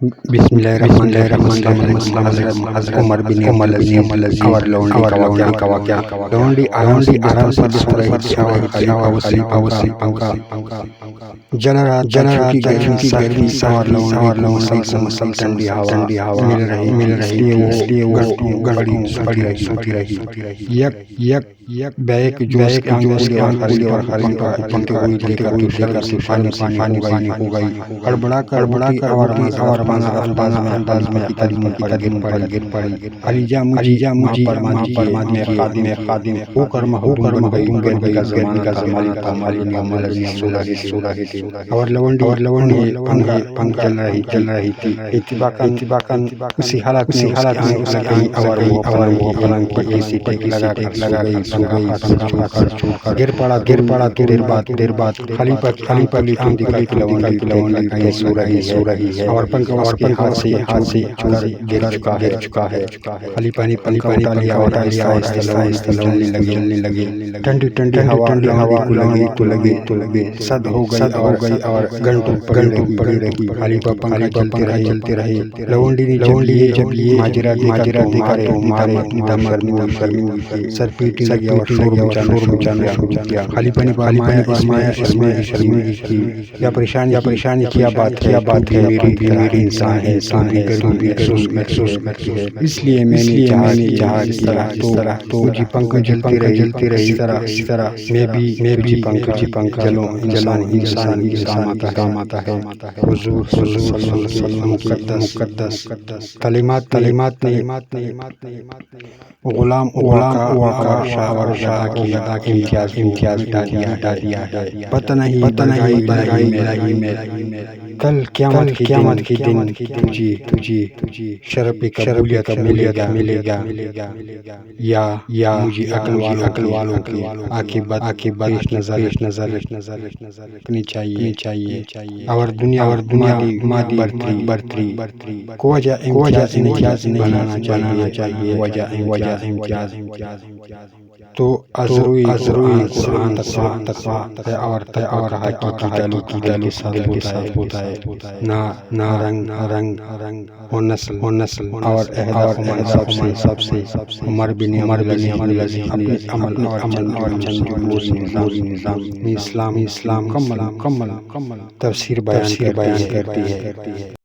بسم اللہ الرحمن الرحیم حضرت عمر بن عبدالعزیز اور لونڈی کا واقعہ لونڈی آرام سے سو رہی تھی اور خلیفہ وسیع پنکھا جل رہا چونکہ گرمی اور لونڈی کو مسلسل ٹھنڈی ہوا مل رہی اس لیے وہ گھڑی سوتی رہی یک بیک جوش کے خلیفہ پنکھے کو لے کر پانی ہو گئی ہڑبڑا کر اور انداز میں قدموں پر گر پڑی خلیجہ مجھے فرما دیجیے خادم ہو کر محروم بن گئی گرمی کا زمانہ تھا مالی سو رہے تھے اور لونڈی پنکھ چل رہی تھی اتفاقاً اسی حالات میں اس گئی اور وہ پلنگ پر ایسی ٹیک لگا کر سو گئی گر پڑا تو دیر بعد خلیفہ کی آنکھ دکھائی کہ لونڈی سو رہی ہے اور پنکھ ہاتھ سے گر چکا ہے خلیفہ نے پنکھا اٹھا لیا اور آہستہ لونڈی لگی ٹھنڈی ہوا کو لگی صد ہو گئی اور گھنٹوں پڑی رہی خلیفہ پنکھا چلتے رہے لونڈی نے جب یہ ماجرا دیکھا تو مارے شرمی سر پیٹنے لگی اور شور مچانا شروع کیا خلیفہ نے فرمایا اس میں شرمندگی کی یا پریشانی کیا بات ہے میری انسان ہے گرمی محسوس کرتی ہے اس لیے میں نے چاہا اس طرح تو مجھے پنکھا جلتے رہے اس طرح میں بھی پنکھا جلوں انسان ہی کام آتا ہے حضور صلی اللہ علیہ وسلم مقدس کلمات نے غلام کا شاہ ادا کی امتیاز ہٹا دیا ہے پتہ نہیں الہی میں کل قیامت کے دن تجھے شرف قبولیت ملے گا یا مجھے عقل والوں کی عاقبت پیش نظر رکھنی چاہیے اور دنیا مادی برتری کو وجہ امتیاز بنانا چاہیے وجہ امتیاز تو ازروی قرآن تقویٰ ہے اور کہا کہ دل کے ساتھ ہوتا ہے نہ رنگ و نسل اور عہدہ سب سے عمر بن عبدالعزیز اپنے عمل اور چند جمہوری نظام اسلام مکمل تفسیر بیان کرتی ہے